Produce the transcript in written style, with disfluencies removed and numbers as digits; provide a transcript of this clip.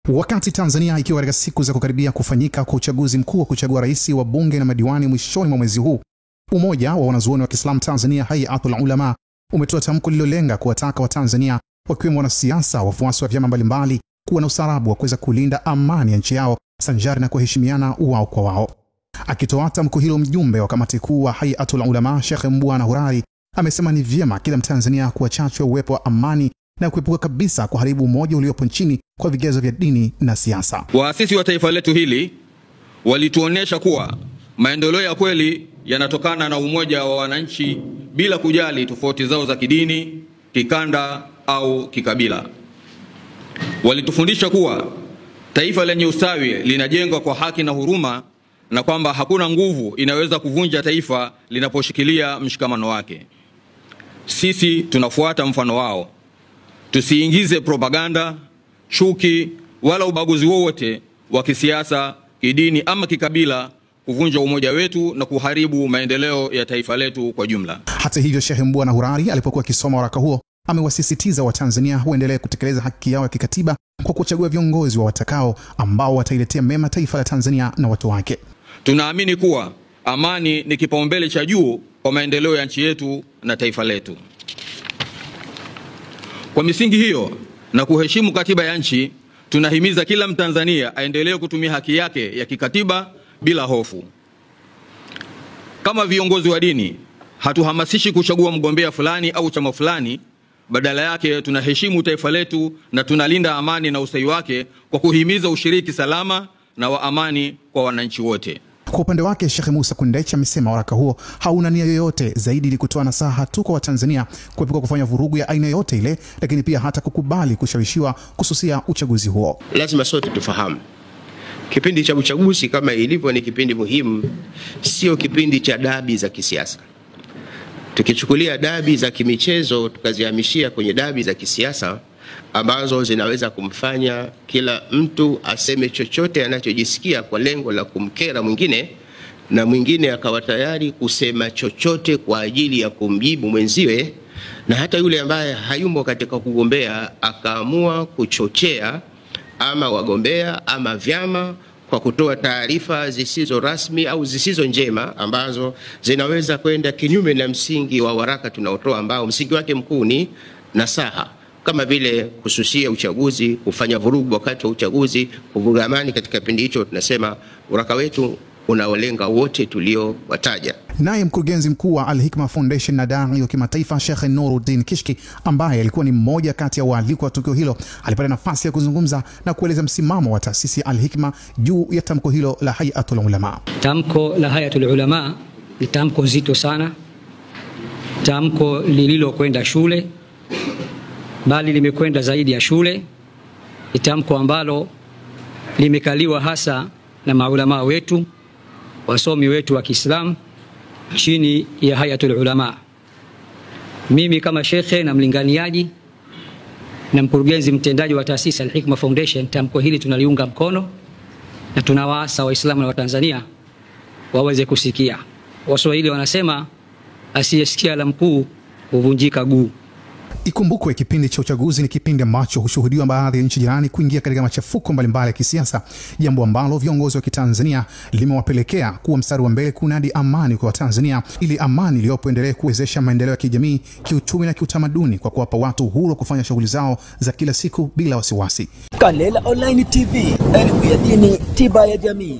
Wakati Tanzania ikiwa katika siku za kukaribia kufanyika kwa uchaguzi mkuu wa kuchagua rais wa bunge na madiwani mwishoni mwa mwezi huu, Umoja wa Wanazuoni wa Kiislamu Tanzania Hayatul Ulama umetoa tamko lililolenga kuwataka Watanzania wakiwemo wanasiasa, wafuasi wa vyama mbalimbali kuwa na ustaarabu wa kuweza kulinda amani ya nchi yao sanjari na kuheshimiana wao kwa wao. Akitoa tamko hilo, mjumbe wa kamati kuu wa Hayatul Ulama Sheikh Mbwana Hurari amesema ni vyema kila Mtanzania kuwa chachu ya uwepo wa amani na kuepuka kabisa kuharibu umoja uliopo nchini kwa vigezo vya dini na siasa. Waasisi wa taifa letu hili walituonesha kuwa maendeleo ya kweli yanatokana na umoja wa wananchi bila kujali tofauti zao za kidini, kikanda au kikabila. Walitufundisha kuwa taifa lenye ustawi linajengwa kwa haki na huruma, na kwamba hakuna nguvu inaweza kuvunja taifa linaposhikilia mshikamano wake. Sisi tunafuata mfano wao. Tusiingize propaganda, chuki wala ubaguzi wowote wa kisiasa, kidini ama kikabila kuvunja umoja wetu na kuharibu maendeleo ya taifa letu kwa jumla. Hata hivyo, Sheikh Mbwana Hurari alipokuwa akisoma waraka huo amewasisitiza Watanzania waendelee kutekeleza haki yao ya kikatiba kwa kuchagua viongozi wa watakao ambao watailetea mema taifa la Tanzania na watu wake. Tunaamini kuwa amani ni kipaumbele cha juu kwa maendeleo ya nchi yetu na taifa letu. Kwa misingi hiyo na kuheshimu katiba ya nchi, tunahimiza kila Mtanzania aendelee kutumia haki yake ya kikatiba bila hofu. Kama viongozi wa dini, hatuhamasishi kuchagua mgombea fulani au chama fulani. Badala yake tunaheshimu taifa letu na tunalinda amani na ustawi wake kwa kuhimiza ushiriki salama na wa amani kwa wananchi wote. Kwa upande wake, Sheikh Musa Kundechi amesema waraka huo hauna nia yoyote zaidi ili kutoa nasaha tu kwa Watanzania kuepuka kufanya vurugu ya aina yoyote ile, lakini pia hata kukubali kushawishiwa kususia uchaguzi huo. Lazima sote tufahamu kipindi cha uchaguzi kama ilivyo ni kipindi muhimu, sio kipindi cha dabi za kisiasa. Tukichukulia dabi za kimichezo tukazihamishia kwenye dabi za kisiasa ambazo zinaweza kumfanya kila mtu aseme chochote anachojisikia kwa lengo la kumkera mwingine, na mwingine akawa tayari kusema chochote kwa ajili ya kumjibu mwenziwe, na hata yule ambaye hayumo katika kugombea akaamua kuchochea ama wagombea ama vyama kwa kutoa taarifa zisizo rasmi au zisizo njema ambazo zinaweza kwenda kinyume na msingi wa waraka tunaotoa, ambao msingi wake mkuu ni nasaha, kama vile kususia uchaguzi, kufanya vurugu wakati wa uchaguzi, kuvuruga amani katika kipindi hicho. Tunasema waraka wetu unaolenga wote tuliowataja. Naye mkurugenzi mkuu wa Al-Hikma Foundation na dai wa kimataifa Sheikh Nuruddin Kishki, ambaye alikuwa ni mmoja kati ya waalikwa wa tukio hilo, alipata nafasi ya kuzungumza na kueleza msimamo wa taasisi ya Al-Hikma juu ya tamko hilo la Hayatul Ulama. Tamko la Hayatul Ulama ni tamko zito sana, tamko lililokwenda shule, bali limekwenda zaidi ya shule. Ni tamko ambalo limekaliwa hasa na maulama wetu, wasomi wetu wa Kiislamu chini ya Hayatul Ulama. Mimi kama shekhe na mlinganiaji na mkurugenzi mtendaji wa taasisi Al-Hikma Foundation, tamko hili tunaliunga mkono na tunawaasa Waislamu na Watanzania waweze kusikia. Waswahili wanasema asiyesikia la mkuu huvunjika guu. Ikumbukwe kipindi cha uchaguzi ni kipindi ambacho hushuhudiwa baadhi ya nchi jirani kuingia katika machafuko mbalimbali ya kisiasa, jambo ambalo viongozi wa Kitanzania limewapelekea kuwa mstari wa mbele kunadi amani kwa Watanzania, ili amani iliyopo endelee kuwezesha maendeleo ya kijamii, kiuchumi na kiutamaduni kwa kuwapa watu uhuru wa kufanya shughuli zao za kila siku bila wasiwasi. Kalela Online TV, elimu ya dini, tiba ya jamii.